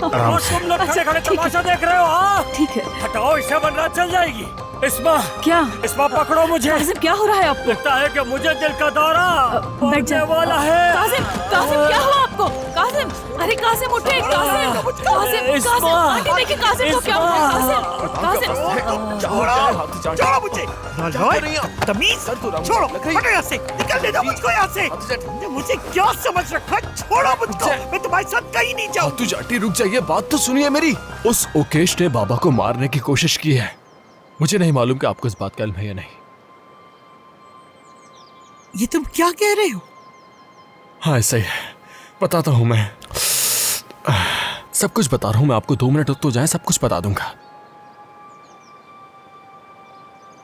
आराम से। तुम लोग खड़े खड़े तमाशा देख रहे हो? हाँ ठीक है। हटाओ इसे वरना चल जाएगी। इस्मा, क्या इस्मा पकड़ो मुझे। काजिम, क्या हो रहा है आपको? लगता है कि मुझे दिल का दौरा बैठ जा। पड़ने वाला है। काजिम, काजिम क्या हुआ आपको? काजिम, अरे काजिम उठे। काजिम, काजिम, काजिम, आंटी देखिए काजिम को क्या हुआ? काजिम, काजिम। छोड़ो मुझे, तमीज, छोड़ो, हटो यहाँ से, निकलने दो मुझको यहाँ से। तुमने मुझे क्या समझ रखा? छोड़ो मुझको, मैं तुम्हारे साथ कहीं नहीं जाऊँ। खातू जाटी रुक जाइए, बात तो सुनिए मेरी। उस ओकेश ने बाबा को मारने की कोशिश की है। मुझे नहीं मालूम कि आपको इस बात का इल्म है या नहीं। ये तुम क्या कह रहे हो? हाँ ऐसा ही है, बताता हूँ मैं। सब कुछ बता रहा हूँ मैं आपको। 2 मिनट रुक तो जाए, सब कुछ बता दूंगा।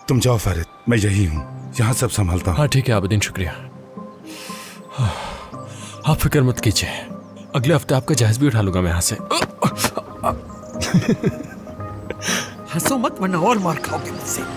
तुम जाओ फारिद, मैं यही हूँ, यहाँ सब संभालता हूँ। हाँ ठीक है आबदीन, शुक्रिया। आप फिक्र मत कीजिए, अगले हफ्ते आपका जहाज भी उठा लूंगा मैं यहाँ से। हंसो मत वरना और मार खाओगे मुझसे।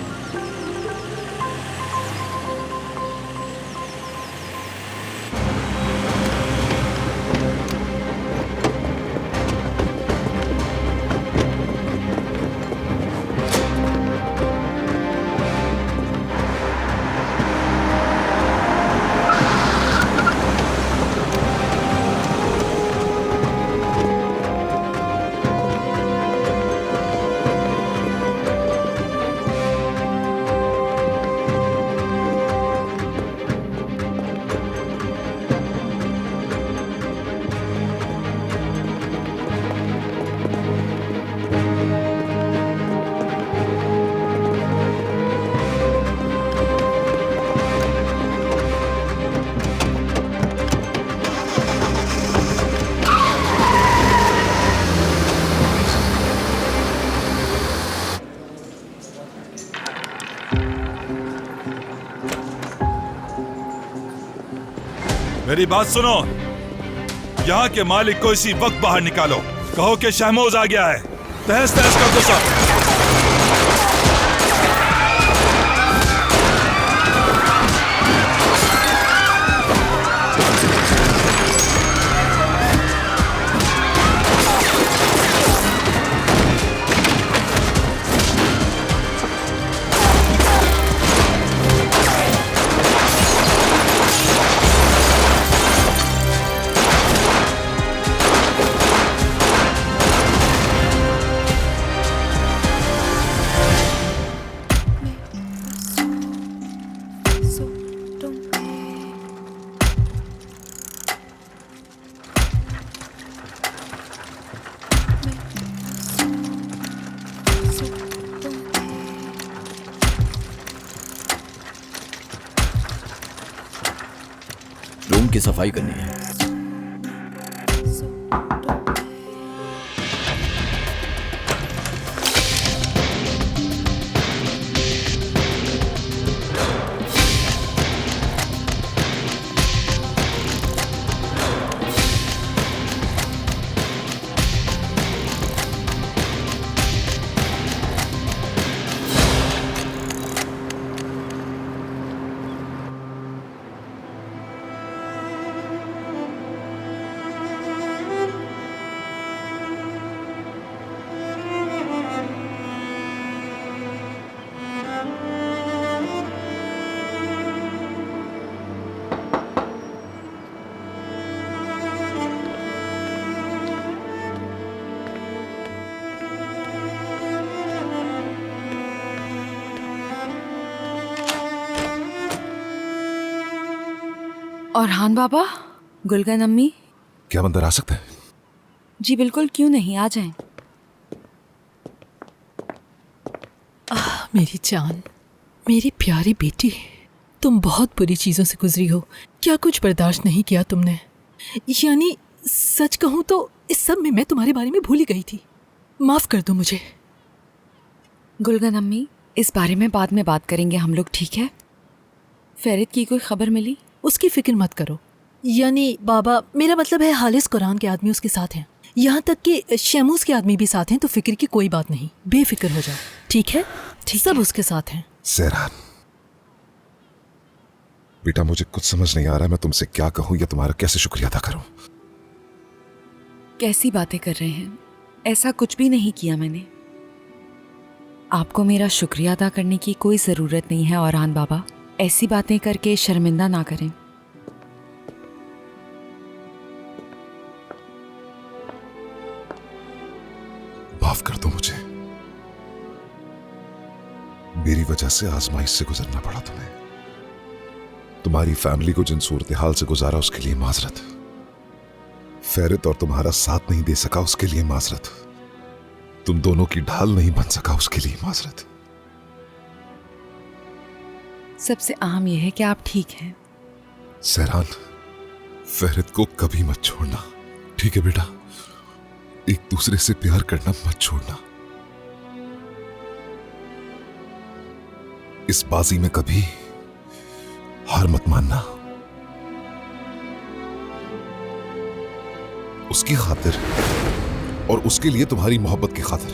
मेरी बात सुनो, यहाँ के मालिक को इसी वक्त बाहर निकालो। कहो कि शहमोज आ गया है। तहस तहस कर दो सब। रूम की सफाई करनी है। और हान बाबा, गुलगन अम्मी। क्या अंदर आ सकते हैं? जी बिल्कुल, क्यों नहीं, आ जाएं। मेरी जान, मेरी प्यारी बेटी, तुम बहुत बुरी चीजों से गुजरी हो। क्या कुछ बर्दाश्त नहीं किया तुमने? यानी सच कहूं तो इस सब में मैं तुम्हारे बारे में भूल ही गई थी। माफ कर दो मुझे। गुलगन अम्मी, इस बारे में बाद में बात करेंगे हम लोग, ठीक है? फेरिद की कोई खबर मिली? उसकी फिक्र मत करो। यानी बाबा, मेरा मतलब है हालिस कुरान के आदमी उसके साथ हैं, यहाँ तक कि शैमूस के आदमी भी साथ हैं, तो फिक्र की कोई बात नहीं, बेफिक्र हो जाओ, ठीक है? ठीक, सब उसके साथ हैं। सेहरान बेटा, मुझे कुछ समझ नहीं आ रहा, मैं तुमसे क्या कहूँ या तुम्हारा कैसे शुक्रिया अदा करूँ। कैसी बातें कर रहे हैं? ऐसा कुछ भी नहीं किया मैंने। आपको मेरा शुक्रिया अदा करने की कोई ज़रूरत नहीं है औरान बाबा। ऐसी बातें करके शर्मिंदा ना करें। माफ कर दो मुझे, मेरी वजह से आजमाइश से गुजरना पड़ा तुम्हें। तुम्हारी फैमिली को जिन सूरत हाल से गुजारा उसके लिए माजरत। फेरित और तुम्हारा साथ नहीं दे सका उसके लिए माजरत। तुम दोनों की ढाल नहीं बन सका उसके लिए माजरत। सबसे अहम यह है कि आप ठीक हैं। सहरान, फेरित को कभी मत छोड़ना, ठीक है बेटा? एक दूसरे से प्यार करना मत छोड़ना। इस बाजी में कभी हार मत मानना। उसकी खातिर और उसके लिए तुम्हारी मोहब्बत की खातिर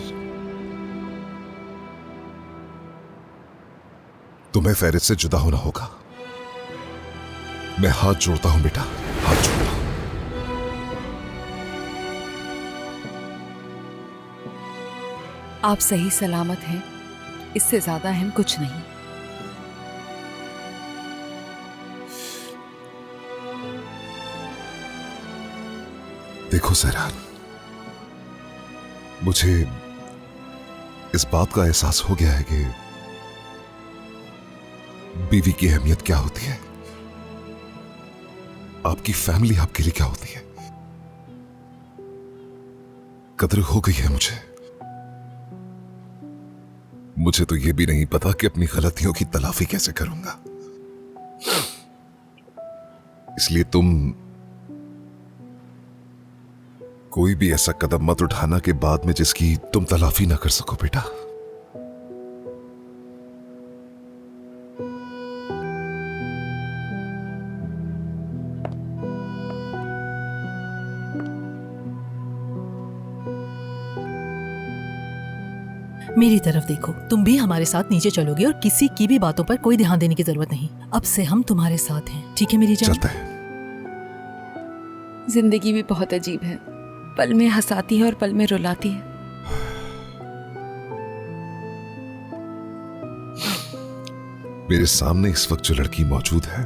तुम्हें फेरित से जुदा होना होगा। मैं हाथ जोड़ता हूं बेटा, हाथ जोड़ता हूं। आप सही सलामत हैं, इससे ज्यादा अहम कुछ नहीं। देखो सहरान, मुझे इस बात का एहसास हो गया है कि बीवी की अहमियत क्या होती है, आपकी फैमिली आपके लिए क्या होती है। कदर हो गई है मुझे तो यह भी नहीं पता कि अपनी गलतियों की तलाफी कैसे करूंगा। इसलिए तुम कोई भी ऐसा कदम मत उठाना कि बाद में जिसकी तुम तलाफी ना कर सको बेटा। मेरी तरफ देखो, तुम भी हमारे साथ नीचे चलोगे और किसी की भी बातों पर कोई ध्यान देने की जरूरत नहीं। अब से हम तुम्हारे साथ हैं, ठीक है मेरी जान? चलता है। जिंदगी भी बहुत अजीब है, पल में हंसाती है और पल में रुलाती है। मेरे सामने इस वक्त जो लड़की मौजूद है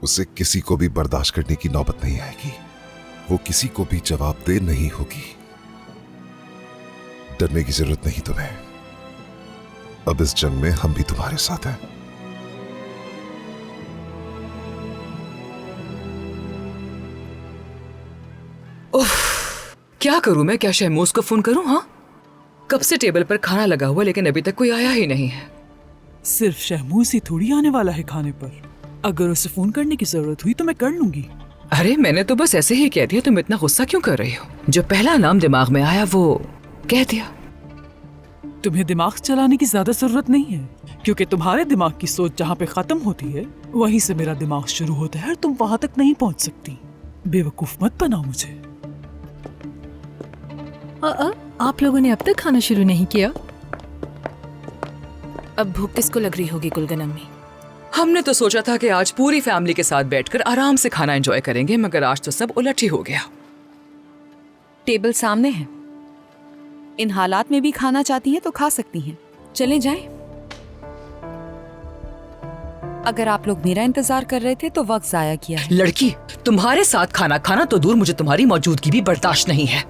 उसे किसी को भी बर्दाश्त करने की नौबत नहीं आएगी। वो किसी को भी जवाबदेह नहीं होगी। डरने की जरूरत नहीं तुम्हें। अब इस जंग में हम भी तुम्हारे साथ हैं। क्या करूं मैं? क्या शहमूज को फोन करूं? हाँ, कब से टेबल पर खाना लगा हुआ लेकिन अभी तक कोई आया ही नहीं है। सिर्फ शहमूज ही थोड़ी आने वाला है खाने पर। अगर उसे फोन करने की जरूरत हुई तो मैं कर लूंगी। अरे मैंने तो बस ऐसे ही कह दिया, तुम इतना गुस्सा क्यों कर रही हो? जो पहला नाम दिमाग में आया वो कह दिया। तुम्हें दिमाग चलाने की ज्यादा जरूरत नहीं है, क्योंकि तुम्हारे दिमाग की सोच जहाँ पे खत्म होती है वहीं से मेरा दिमाग शुरू होता है और तुम वहां तक नहीं पहुंच सकती। बेवकूफ मत बनाओ मुझे। आप लोगों ने अब तक खाना शुरू नहीं किया? अब भूख किसको लग रही होगी गुलगन अम्मी? हमने तो सोचा था कि आज पूरी फैमिली के साथ बैठकर आराम से खाना एंजॉय करेंगे, मगर आज तो सब उलट ही हो गया। टेबल सामने है, इन हालात में भी खाना चाहती हैं तो खा सकती हैं। चले जाएं। अगर आप लोग मेरा इंतजार कर रहे थे तो वक्त जाया किया है। लड़की, तुम्हारे साथ खाना खाना तो दूर, मुझे तुम्हारी मौजूदगी भी बर्दाश्त नहीं है।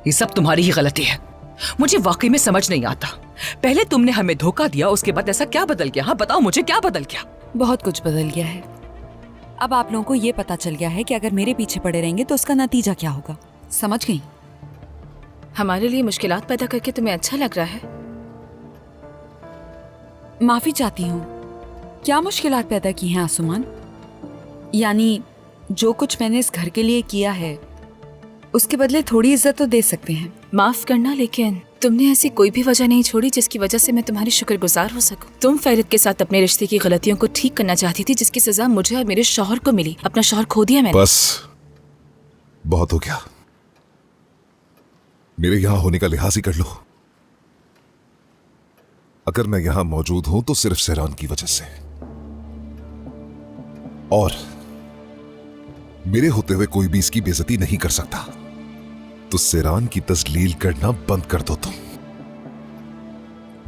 ये सब तुम्हारी ही गलती है। मुझे वाकई में समझ नहीं आता, पहले तुमने हमें धोखा दिया, उसके बाद ऐसा क्या बदल गया? हाँ बताओ मुझे, क्या बदल गया? बहुत कुछ बदल गया है। अब आप लोगों को ये पता चल गया है कि अगर मेरे पीछे पड़े रहेंगे तो उसका नतीजा क्या होगा। समझ गई? हमारे लिए मुश्किलात पैदा करके तुम्हें अच्छा लग रहा है? माफी चाहती हूँ। क्या मुश्किलात पैदा की हैं आसुमान? यानी जो कुछ मैंने इस घर के लिए किया है उसके बदले थोड़ी इज्जत तो दे सकते हैं। माफ करना, लेकिन तुमने ऐसी कोई भी वजह नहीं छोड़ी जिसकी वजह से मैं तुम्हारी शुक्रगुजार हो सकूं। तुम फेरित के साथ अपने रिश्ते की गलतियों को ठीक करना चाहती थी, जिसकी सजा मुझे और मेरे शौहर को मिली। अपना शौहर खो दिया मैंने। बस बहुत हो गया। मेरे यहां होने का लिहाज ही कर लो। अगर मैं यहां मौजूद हूं तो सिर्फ सहरान की वजह से, और मेरे होते हुए कोई भी इसकी बेइज्जती नहीं कर सकता। तो सिरान की तस्लील करना बंद कर दो तुम,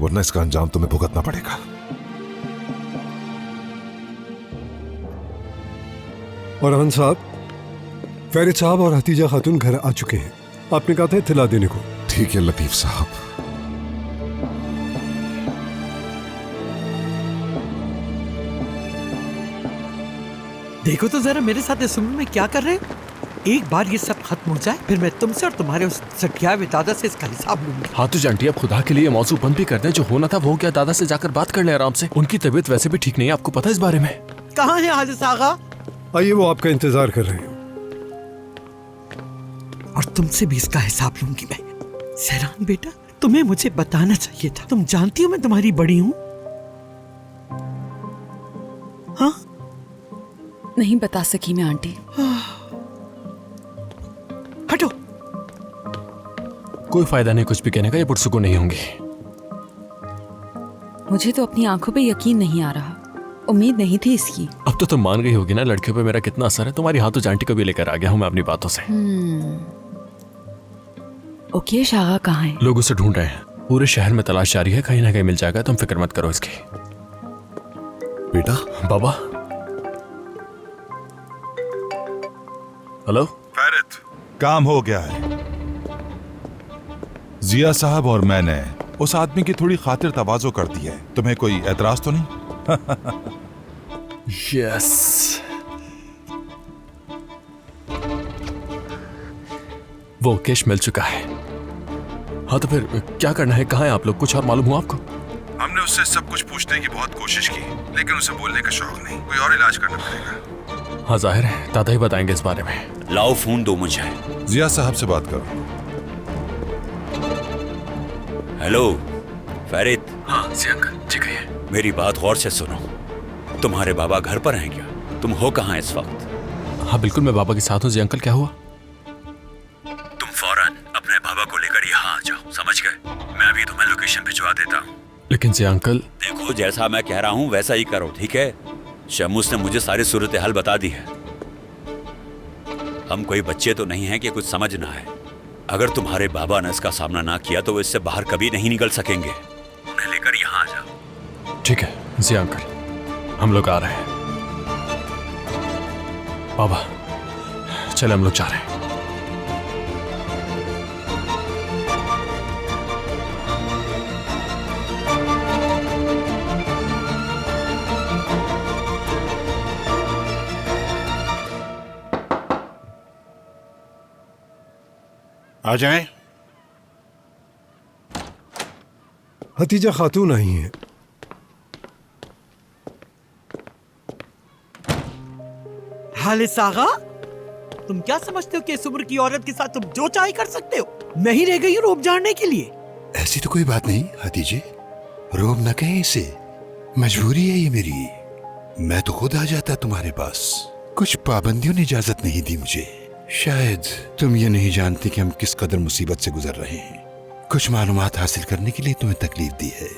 वरना इसका अंजाम तुम्हें भुगतना पड़ेगा। औरहान साहब, फैरिद साहब और हतीजा खातून घर आ चुके हैं। आपने कहा था इत्तला देने को। ठीक है लतीफ साहब। देखो तो जरा मेरे साथ इस उम्र में क्या कर रहे हो। एक बार ये सब खत्म हो जाए, फिर मैं तुमसे और तुम्हारे उस सठिया हुए दादा से इसका हिसाब लूंगी। हाँ तो आंटी, अब खुदा के लिए मौजू बंद भी कर दें। जो होना था वो क्या, दादा से जाकर बात कर लें आराम से। उनकी तबीयत वैसे भी ठीक नहीं है, आपको पता है इस बारे में। कहाँ है हाजिर आगा? आइए, वो आपका इंतजार कर रहे हैं। और तुमसे भी इसका हिसाब लूंगी मैं। सहरान बेटा, तुम्हें मुझे बताना चाहिए था। तुम जानती हो मैं तुम्हारी बड़ी हूँ। हाँ? नहीं बता सकी मैं आंटी। हटो। कोई फायदा नहीं कुछ भी कहने का, ये पुरसुकून नहीं होंगी। मुझे तो अपनी आंखों पे यकीन नहीं आ रहा, उम्मीद नहीं थी इसकी। अब तो तुम मान गई होगी ना लड़कियों पे मेरा कितना असर है। तुम्हारी हाथों आंटी को भी लेकर आ गया हूँ मैं अपनी बातों से। ओके, शागा कहाँ है? लोग उसे ढूंढ रहे हैं, पूरे शहर में तलाश जारी है, कहीं ना कहीं मिल जाएगा। तुम फिक्र मत करो इसकी। बेटा। बाबा। हेलो फैरिद, काम हो गया है। जिया साहब और मैंने उस आदमी की थोड़ी खातिर तवाज़ो कर दी है। तुम्हें कोई एतराज तो नहीं? यस। वो केश मिल चुका है। हाँ तो फिर क्या करना है, कहाँ है आप लोग? कुछ और मालूम हुआ आपको? हमने उससे सब कुछ पूछने की बहुत कोशिश की, लेकिन उसे बोलने का शौक नहीं। कोई और इलाज करना पड़ेगा। हाँ जाहिर है, दादा ही बताएंगे इस बारे में। लाओ फोन दो मुझे। जिया साहब से बात करो। हेलो फैरिद। हाँ जी अंकल, जी कहिए। मेरी बात गौर से सुनो। तुम्हारे बाबा घर पर हैं क्या? तुम हो कहाँ इस वक्त? हाँ बिल्कुल, मैं बाबा के साथ हूँ। जी अंकल, क्या हुआ? तुम फौरन अपने बाबा को लेकर यहाँ आ जाओ, समझ गए? मैं अभी तुम्हें लोकेशन भिजवा देता हूँ। लेकिन जी अंकल। देखो, जैसा मैं कह रहा हूँ वैसा ही करो, ठीक है? शमूस ने मुझे सारी सूरत हाल बता दी है। हम कोई बच्चे तो नहीं हैं कि कुछ समझना है। अगर तुम्हारे बाबा ने इसका सामना ना किया तो वो इससे बाहर कभी नहीं निकल सकेंगे। उन्हें लेकर यहाँ आ जाओ। ठीक है जी अंकल, हम लोग आ रहे हैं। बाबा चले, हम लोग जा रहे हैं। आ जाएं। हतीजा खातून आई हैं। हालिस आगा, तुम क्या समझते हो कि इस उम्र की औरत के साथ तुम जो चाहे कर सकते हो? मैं ही रह गई हूँ रोब झाड़ने के लिए। ऐसी तो कोई बात नहीं हतीजे, रोब न कहें इसे। मजबूरी है ये मेरी। मैं तो खुद आ जाता तुम्हारे पास। कुछ पाबंदियों ने इजाजत नहीं दी मुझे। शायद तुम ये नहीं जानती कि हम किस कदर मुसीबत से गुजर रहे हैं। कुछ मालूमात हासिल करने के लिए तुम्हें तकलीफ दी है।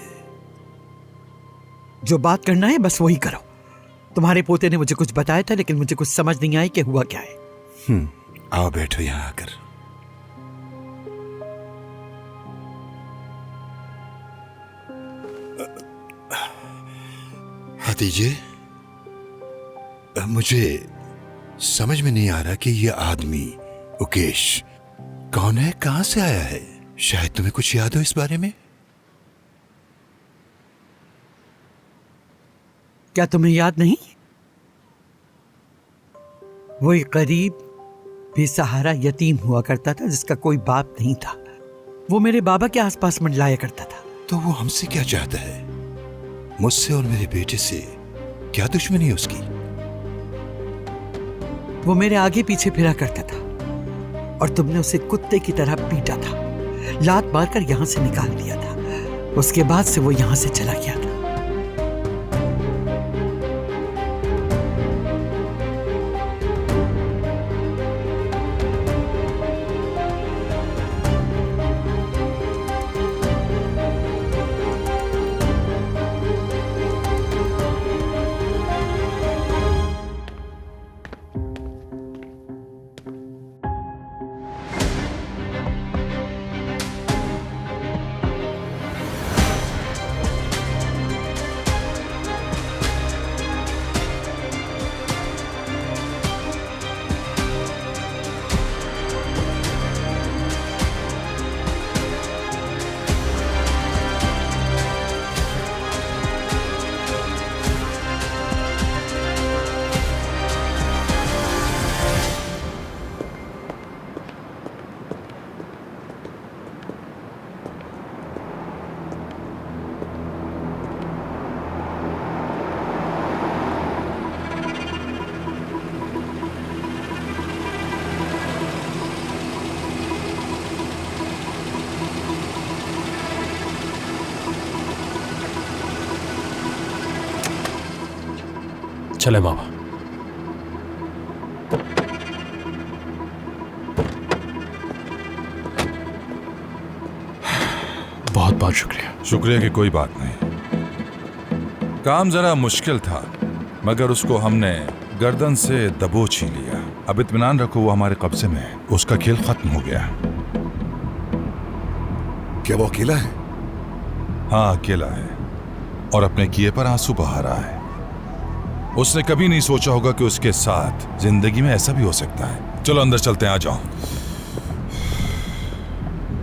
जो बात करना है बस वही करो। तुम्हारे पोते ने मुझे कुछ बताया था, लेकिन मुझे कुछ समझ नहीं आई कि हुआ क्या है। आओ बैठो यहाँ आकर। हतीजे, मुझे समझ में नहीं आ रहा कि ये आदमी उकेश कौन है, कहां से आया है। शायद तुम्हें कुछ याद हो इस बारे में। क्या तुम्हें याद नहीं? वो एक गरीब बेसहारा यतीम हुआ करता था जिसका कोई बाप नहीं था। वो मेरे बाबा के आसपास मंडलाया करता था। तो वो हमसे क्या चाहता है? मुझसे और मेरे बेटे से क्या दुश्मनी है उसकी? वो मेरे आगे पीछे फिरा करता था और तुमने उसे कुत्ते की तरह पीटा था, लात मारकर यहां से निकाल दिया था। उसके बाद से वो यहां से चला गया था। चले बाबा। बहुत बहुत शुक्रिया। शुक्रिया की कोई बात नहीं। काम जरा मुश्किल था, मगर उसको हमने गर्दन से दबोच ही लिया। अब इत्मीनान रखो, वो हमारे कब्जे में है। उसका खेल खत्म हो गया। क्या वो अकेला है? हाँ, अकेला है और अपने किए पर आंसू बहा रहा है। उसने कभी नहीं सोचा होगा कि उसके साथ जिंदगी में ऐसा भी हो सकता है। चलो अंदर चलते हैं, आ जाओ।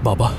बाबा,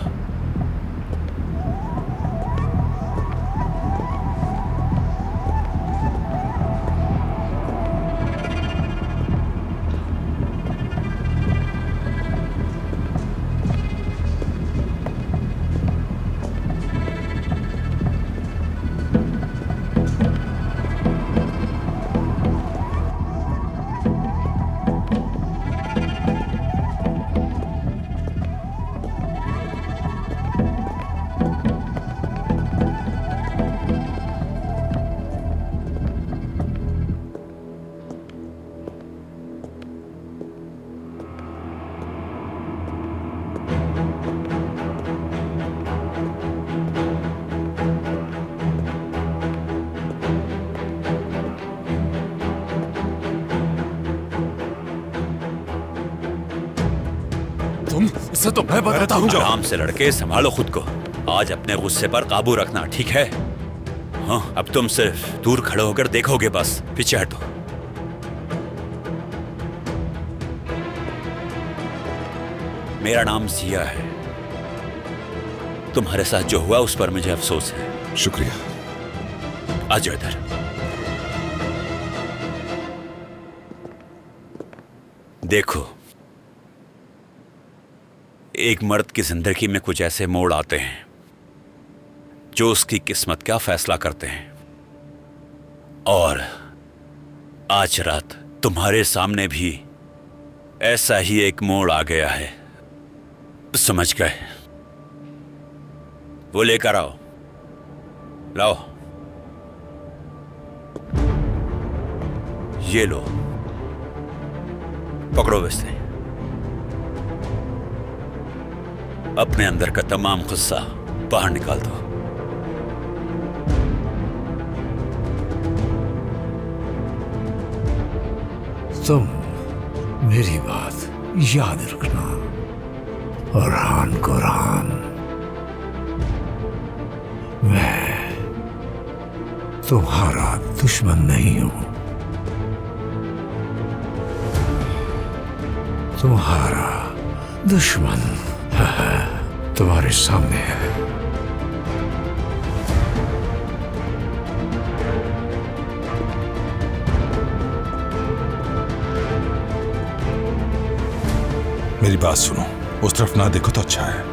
इससे तो मैं बताता हूँ। आराम से लड़के, संभालो खुद को। आज अपने गुस्से पर काबू रखना, ठीक है? हाँ, अब तुम सिर्फ दूर खड़े होकर देखोगे बस। पीछे हटो। मेरा नाम जिया है। तुम्हारे साथ जो हुआ उस पर मुझे अफसोस है। शुक्रिया। आ जाओ इधर। देखो, एक मर्द की जिंदगी में कुछ ऐसे मोड़ आते हैं जो उसकी किस्मत का फैसला करते हैं। और आज रात तुम्हारे सामने भी ऐसा ही एक मोड़ आ गया है। समझ गए? वो लेकर आओ। लाओ। ये लो, पकड़ो वैसे। अपने अंदर का तमाम गुस्सा बाहर निकाल दो। तुम मेरी बात याद रखना, रहान को रहान, मैं तुम्हारा दुश्मन नहीं हूं। तुम्हारा दुश्मन तुम्हारे सामने है। मेरी बात सुनो, उस तरफ ना देखो तो अच्छा है।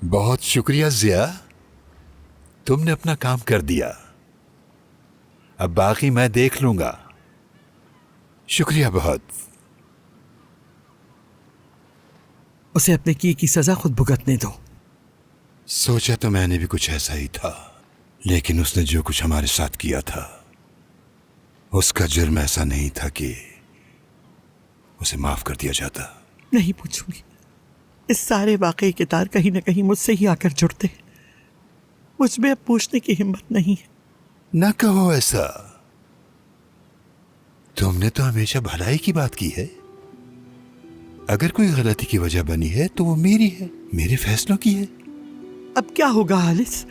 बहुत शुक्रिया जिया, तुमने अपना काम कर दिया। अब बाकी मैं देख लूंगा। शुक्रिया बहुत। उसे अपने की सजा खुद भुगतने दो। सोचा तो मैंने भी कुछ ऐसा ही था, लेकिन उसने जो कुछ हमारे साथ किया था उसका जुर्म ऐसा नहीं था कि उसे माफ कर दिया जाता। नहीं पूछूंगी। इस सारे वाकये के तार कहीं ना कहीं मुझसे ही आकर जुड़ते हैं। मुझ में अब पूछने की हिम्मत नहीं है। ना कहो ऐसा, तुमने तो हमेशा भलाई की बात की है। अगर कोई गलती की वजह बनी है तो वो मेरी है, मेरे फैसलों की है। अब क्या होगा हालिस?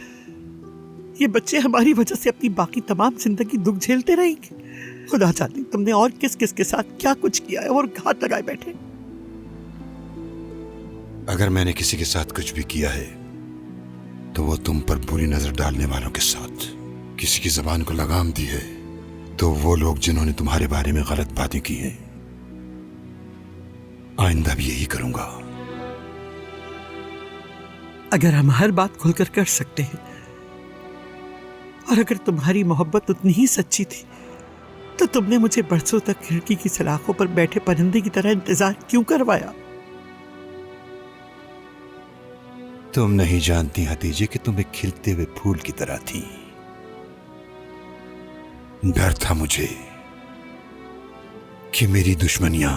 ये बच्चे हमारी वजह से अपनी बाकी तमाम जिंदगी दुख झेलते रहेंगे। खुदा जाने तुमने और किस किस के साथ क्या कुछ किया है और घात लगाए बैठे। अगर मैंने किसी के साथ कुछ भी किया है तो वो तुम पर बुरी नजर डालने वालों के साथ। किसी की जबान को लगाम दी है तो वो लोग जिन्होंने तुम्हारे बारे में गलत बातें की हैं। आइंदा भी यही करूंगा। अगर हम हर बात खुलकर कर सकते हैं और अगर तुम्हारी मोहब्बत उतनी ही सच्ची थी तो तुमने मुझे बरसों तक खिड़की की सलाखों पर बैठे परिंदे की तरह इंतजार क्यों करवाया? तुम नहीं जानती हतीजे कि तुम एक खिलते हुए फूल की तरह थी। डर था मुझे कि मेरी दुश्मनियां,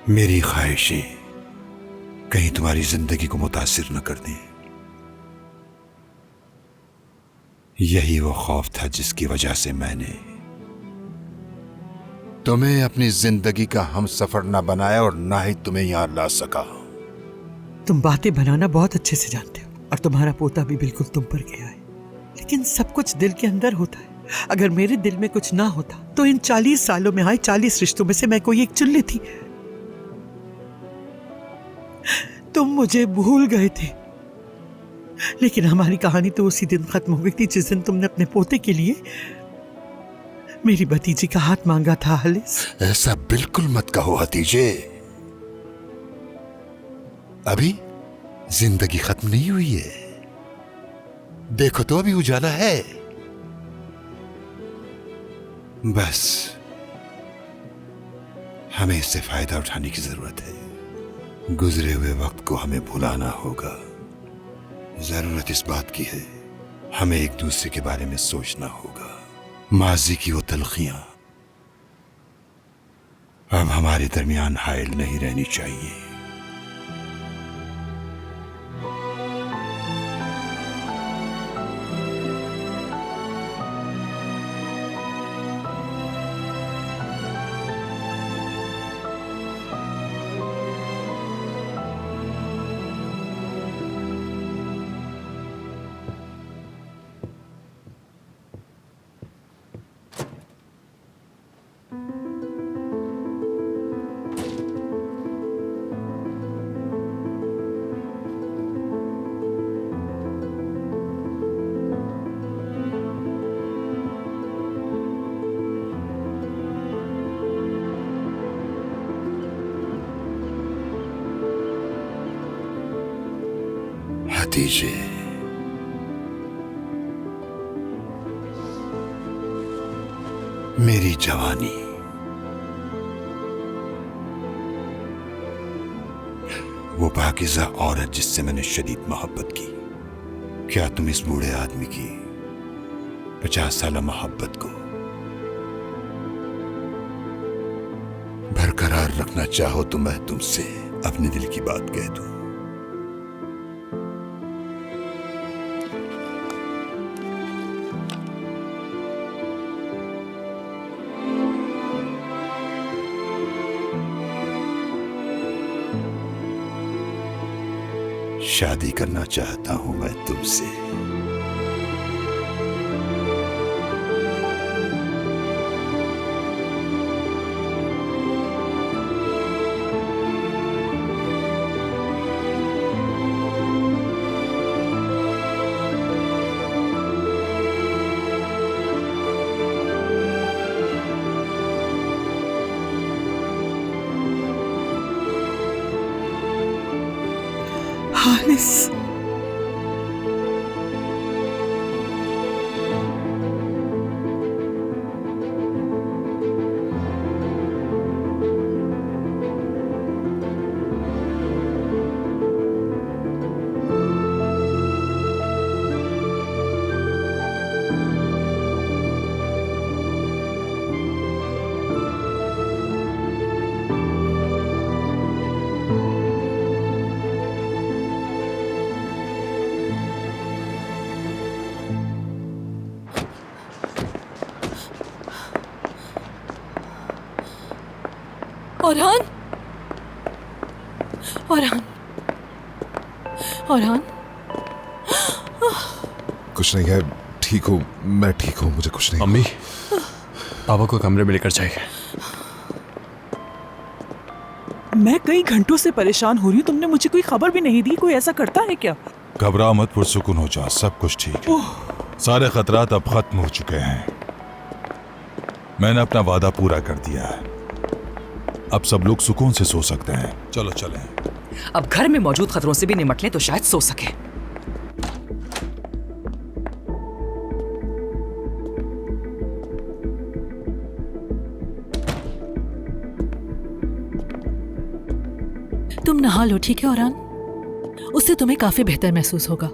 मेरी ख्वाहिशें कहीं तुम्हारी जिंदगी को मुतासिर न कर दें। यही वो खौफ था जिसकी वजह से मैंने तुम्हें अपनी जिंदगी का हम सफर न बनाया और ना ही तुम्हें यहां ला सका। तुम बातें बनाना बहुत अच्छे से जानते हो और तुम्हारा पोता भी बिल्कुल तुम पर गया है, लेकिन सब कुछ दिल के अंदर होता है। अगर मेरे दिल में कुछ ना होता तो इन 40 सालों में आए 40 रिश्तों में से मैं कोई एक चुन लेती। तुम मुझे भूल गए थे, लेकिन हमारी कहानी तो उसी दिन खत्म हो गई थी जिस दिन तुमने अपने पोते के लिए मेरी भतीजी का हाथ मांगा था। हालिस, ऐसा बिल्कुल मत कहो हतीजे। अभी जिंदगी खत्म नहीं हुई है। देखो तो अभी उजाला है। बस हमें इससे फायदा उठाने की जरूरत है। गुजरे हुए वक्त को हमें भुलाना होगा। जरूरत इस बात की है, हमें एक दूसरे के बारे में सोचना होगा। माजी की वो तलखियां अब हमारे दरमियान हायल नहीं रहनी चाहिए। हतीजे, मेरी जवानी, वो पाकिज़ा औरत जिससे मैंने शदीद मोहब्बत की, क्या तुम इस बूढ़े आदमी की 50 साल मोहब्बत को बरकरार रखना चाहो तो मैं तुमसे अपने दिल की बात कह दूं। शादी करना चाहता हूं मैं तुमसे। हारिस, औरहान, औरहान, औरहान, कुछ नहीं है, ठीक हूँ, मैं ठीक हूँ, मुझे कुछ नहीं। मम्मी, पापा को कमरे में लेकर जाइए। मैं कई घंटों से परेशान हो रही हूँ, तुमने मुझे कोई खबर भी नहीं दी। कोई ऐसा करता है क्या? घबराओ मत, पुरसुकून हो जा, सब कुछ ठीक है। सारे खतरात अब खत्म हो चुके हैं। मैंने अपना वादा पूरा कर दिया है। अब सब लोग सुकून से सो सकते हैं। चलो चलें। अब घर में मौजूद खतरों से भी निमट लें तो शायद सो सके। तुम नहा लो, ठीक है औरहान? उससे तुम्हें काफी बेहतर महसूस होगा।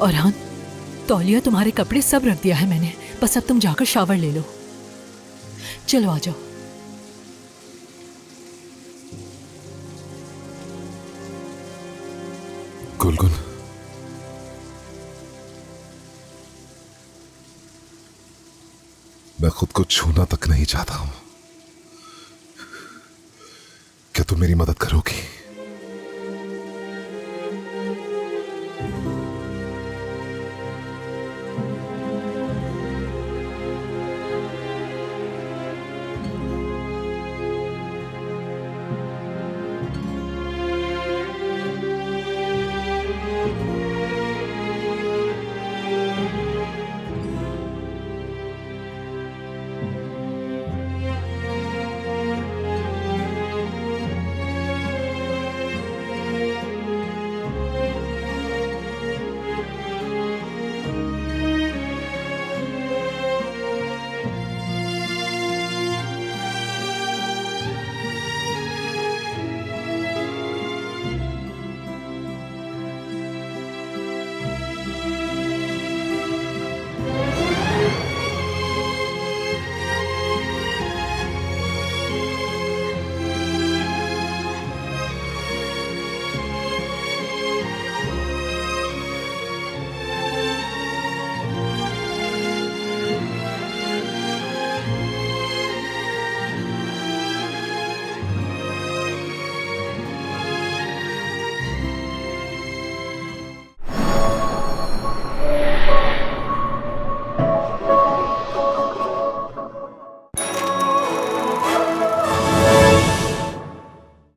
औरहान, तौलिया, तुम्हारे कपड़े सब रख दिया है मैंने, बस अब तुम जाकर शावर ले लो। चलो आ जाओ। गुलगुन, मैं खुद को छूना तक नहीं चाहता हूं। क्या तुम मेरी मदद करोगी?